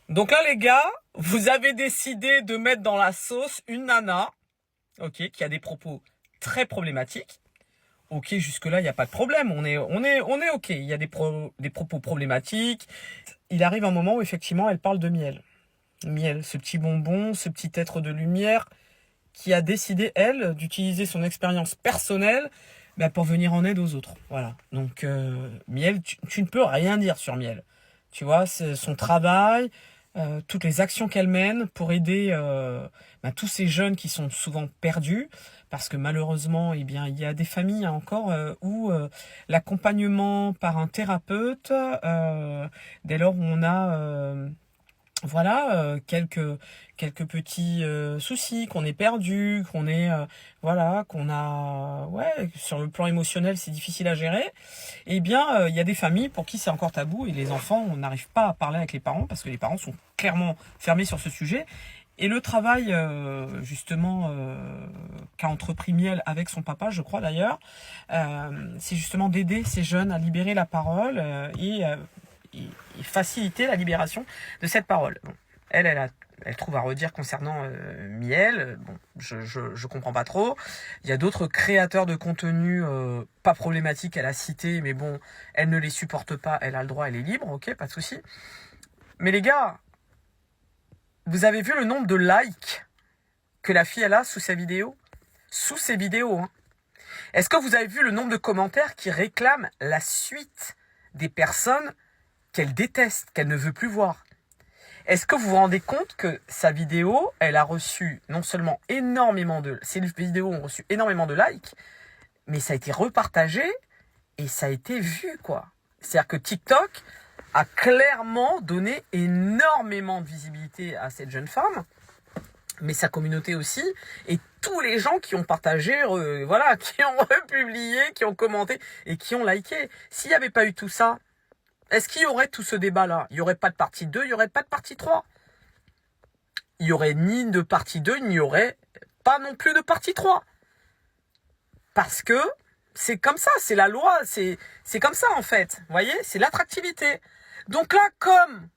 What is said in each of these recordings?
Donc là, les gars, vous avez décidé de mettre dans la sauce une nana, ok, qui a des propos très problématiques. Ok, jusque-là, il n'y a pas de problème. On est ok. Il y a des propos problématiques. Il arrive un moment où, effectivement, elle parle de miel. Miel, ce petit bonbon, ce petit être de lumière qui a décidé, elle, d'utiliser son expérience personnelle pour venir en aide aux autres. Voilà. Donc, Miel, tu ne peux rien dire sur Miel. Tu vois, c'est son travail, toutes les actions qu'elle mène pour aider tous ces jeunes qui sont souvent perdus, parce que malheureusement, eh bien, il y a des familles encore où l'accompagnement par un thérapeute, dès lors où on a quelques petits soucis, qu'on est perdu, qu'on est qu'on a sur le plan émotionnel c'est difficile à gérer, eh bien il y a des familles pour qui c'est encore tabou et les enfants on n'arrive pas à parler avec les parents parce que les parents sont clairement fermés sur ce sujet. Et le travail justement qu'a entrepris Miel avec son papa, je crois d'ailleurs, c'est justement d'aider ces jeunes à libérer la parole et faciliter la libération de cette parole. Bon, elle trouve à redire concernant Miel. Bon, je comprends pas trop. Il y a d'autres créateurs de contenu pas problématiques, elle a cité, mais bon, elle ne les supporte pas, elle a le droit, elle est libre, ok, pas de souci. Mais les gars, vous avez vu le nombre de likes que la fille elle a sous sa vidéo? Sous ses vidéos, hein. Est-ce que vous avez vu le nombre de commentaires qui réclament la suite des personnes qu'elle déteste, qu'elle ne veut plus voir? Est-ce que vous vous rendez compte que sa vidéo, elle a reçu non seulement ces vidéos ont reçu énormément de likes, mais ça a été repartagé et ça a été vu, quoi. C'est-à-dire que TikTok a clairement donné énormément de visibilité à cette jeune femme, mais sa communauté aussi, et tous les gens qui ont partagé, qui ont republié, qui ont commenté et qui ont liké. S'il n'y avait pas eu tout ça, est-ce qu'il y aurait tout ce débat-là? Il n'y aurait pas de partie 2, il n'y aurait pas de partie 3. Il n'y aurait ni de partie 2, il n'y aurait pas non plus de partie 3. Parce que c'est comme ça, c'est la loi, c'est comme ça en fait. Vous voyez, c'est l'attractivité. Donc là, comme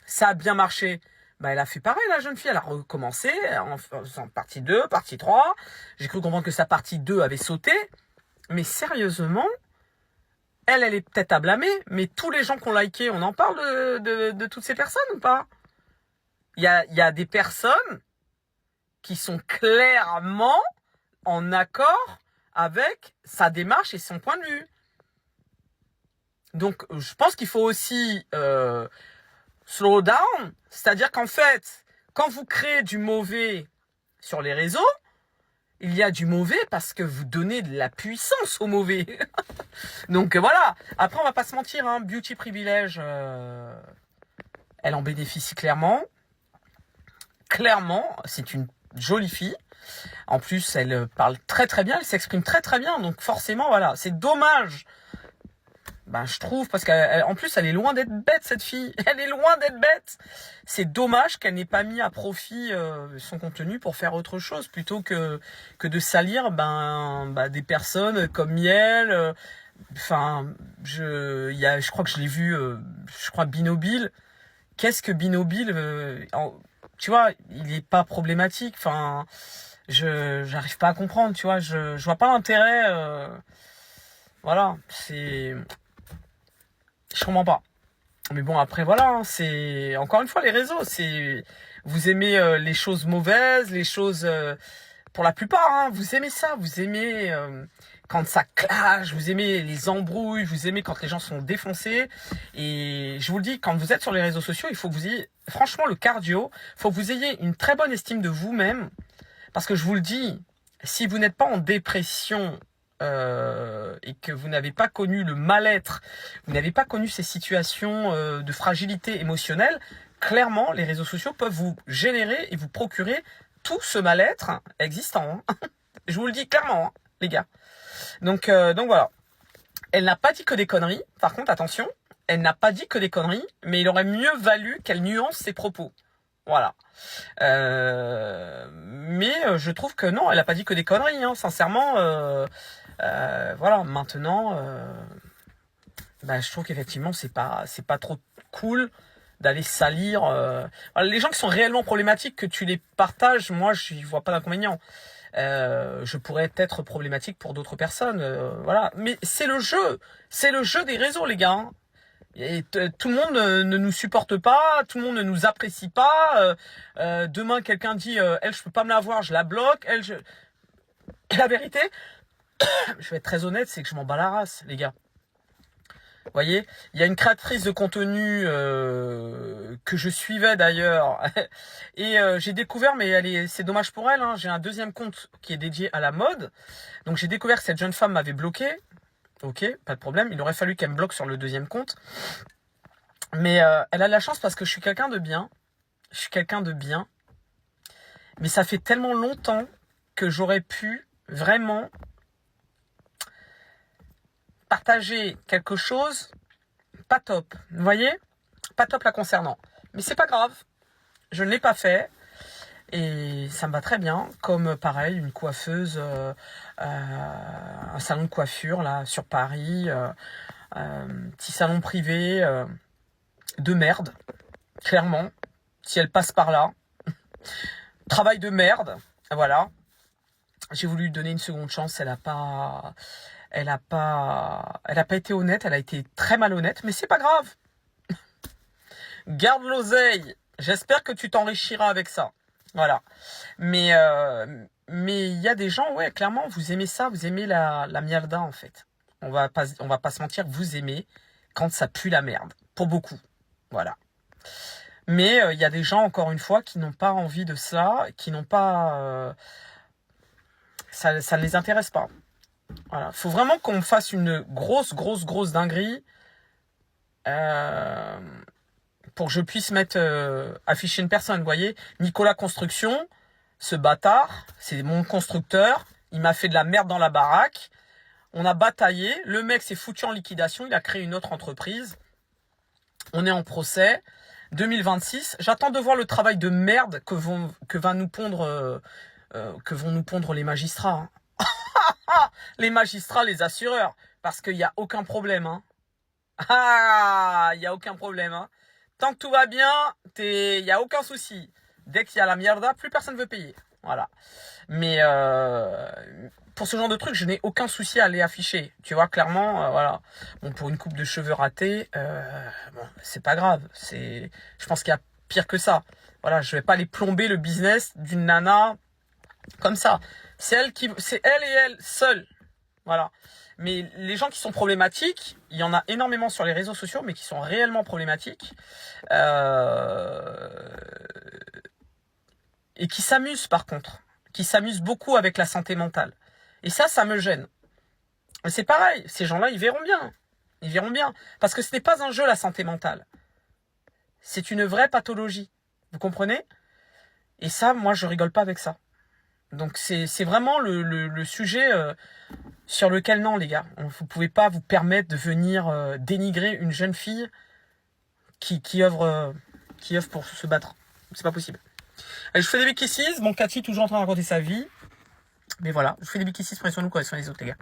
ça a bien marché, elle a fait pareil, la jeune fille, elle a recommencé en faisant partie 2, partie 3. J'ai cru comprendre que sa partie 2 avait sauté. Mais sérieusement, elle est peut-être à blâmer, mais tous les gens qui ont liké, on en parle de toutes ces personnes ou pas? Il y a des personnes qui sont clairement en accord avec sa démarche et son point de vue. Donc, je pense qu'il faut aussi slow down, c'est-à-dire qu'en fait, quand vous créez du mauvais sur les réseaux, il y a du mauvais parce que vous donnez de la puissance au mauvais. Donc voilà. Après, on va pas se mentir, hein, Beauty Privilège, elle en bénéficie clairement. Clairement, c'est une jolie fille. En plus, elle parle très très bien, elle s'exprime très très bien. Donc forcément, voilà, c'est dommage. Je trouve, parce qu'en plus, elle est loin d'être bête, cette fille. Elle est loin d'être bête. C'est dommage qu'elle n'ait pas mis à profit son contenu pour faire autre chose, plutôt que de salir des personnes comme Miel. Je crois que je l'ai vu, je crois Binobile. Qu'est-ce que Binobile tu vois, il est pas problématique. J'arrive pas à comprendre, tu vois. Je vois pas l'intérêt. Voilà, je comprends pas. Mais bon, après, voilà, hein, c'est encore une fois les réseaux. Vous aimez les choses mauvaises, les choses pour la plupart, hein, vous aimez ça, vous aimez quand ça clash, vous aimez les embrouilles, vous aimez quand les gens sont défoncés. Et je vous le dis, quand vous êtes sur les réseaux sociaux, il faut que vous ayez, franchement, le cardio, il faut que vous ayez une très bonne estime de vous-même. Parce que je vous le dis, si vous n'êtes pas en dépression et que vous n'avez pas connu le mal-être, vous n'avez pas connu ces situations de fragilité émotionnelle, clairement, les réseaux sociaux peuvent vous générer et vous procurer tout ce mal-être existant. Hein. Je vous le dis clairement, hein, les gars. Donc voilà. Elle n'a pas dit que des conneries. Par contre, attention, elle n'a pas dit que des conneries, mais il aurait mieux valu qu'elle nuance ses propos. Voilà. Mais je trouve que non, elle n'a pas dit que des conneries. Hein. Sincèrement, voilà. Maintenant, je trouve qu'effectivement, c'est pas trop cool d'aller salir. Voilà, les gens qui sont réellement problématiques, que tu les partages, moi, je vois pas d'inconvénient. Je pourrais être problématique pour d'autres personnes, voilà. Mais c'est le jeu des réseaux, les gars. Hein. Et tout le monde ne nous supporte pas, tout le monde ne nous apprécie pas. Demain, quelqu'un dit, elle, je peux pas me la voir, je la bloque. Elle, je... La vérité, je vais être très honnête, c'est que je m'en bats la race, les gars. Vous voyez, il y a une créatrice de contenu que je suivais d'ailleurs et j'ai découvert, mais c'est dommage pour elle, hein, j'ai un deuxième compte qui est dédié à la mode. Donc j'ai découvert que cette jeune femme m'avait bloqué. Ok, pas de problème, il aurait fallu qu'elle me bloque sur le deuxième compte. Mais elle a de la chance parce que je suis quelqu'un de bien. Je suis quelqu'un de bien. Mais ça fait tellement longtemps que j'aurais pu vraiment partager quelque chose pas top. Vous voyez? Pas top la concernant. Mais c'est pas grave. Je ne l'ai pas fait. Et ça me va très bien. Comme pareil, une coiffeuse, un salon de coiffure là sur Paris. Petit salon privé de merde. Clairement. Si elle passe par là. Travail de merde. Voilà. J'ai voulu lui donner une seconde chance. Elle a pas été honnête. Elle a été très malhonnête. Mais c'est pas grave. Garde l'oseille. J'espère que tu t'enrichiras avec ça. Voilà. Mais il y a des gens, ouais, clairement, vous aimez ça. Vous aimez la mierda, en fait. On va pas se mentir. Vous aimez quand ça pue la merde. Pour beaucoup. Voilà. Mais il y a des gens, encore une fois, qui n'ont pas envie de ça, qui n'ont pas... ça ne les intéresse pas. Voilà. Faut vraiment qu'on fasse une grosse dinguerie pour que je puisse afficher une personne. Vous voyez, Nicolas Construction, ce bâtard, c'est mon constructeur. Il m'a fait de la merde dans la baraque. On a bataillé. Le mec s'est foutu en liquidation. Il a créé une autre entreprise. On est en procès. 2026. J'attends de voir le travail de merde que vont nous pondre les magistrats. Hein. Les magistrats, les assureurs. Parce qu'il n'y a aucun problème. Hein. Il n'y a aucun problème. Hein. Tant que tout va bien, il n'y a aucun souci. Dès qu'il y a la mierda, plus personne ne veut payer. Voilà. Mais pour ce genre de truc, je n'ai aucun souci à les afficher. Tu vois, clairement, voilà. Bon, pour une coupe de cheveux ratée, bon, c'est pas grave. Je pense qu'il y a pire que ça. Voilà, je vais pas aller plomber le business d'une nana comme ça. C'est elle et elle seule. Voilà. Mais les gens qui sont problématiques, il y en a énormément sur les réseaux sociaux, mais qui sont réellement problématiques. Et qui s'amusent par contre. Qui s'amusent beaucoup avec la santé mentale. Et ça me gêne. Mais c'est pareil, ces gens-là, ils verront bien. Ils verront bien. Parce que ce n'est pas un jeu, la santé mentale. C'est une vraie pathologie. Vous comprenez? Et ça, moi, je rigole pas avec ça. Donc, c'est vraiment le sujet sur lequel, non, les gars. Vous pouvez pas vous permettre de venir dénigrer une jeune fille qui œuvre pour se battre. C'est pas possible. Allez, je vous fais des big kisses. Bon, Cathy, toujours en train de raconter sa vie. Mais voilà, je vous fais des big kisses. Prenez soin de nous, quoi, sur les autres, les gars.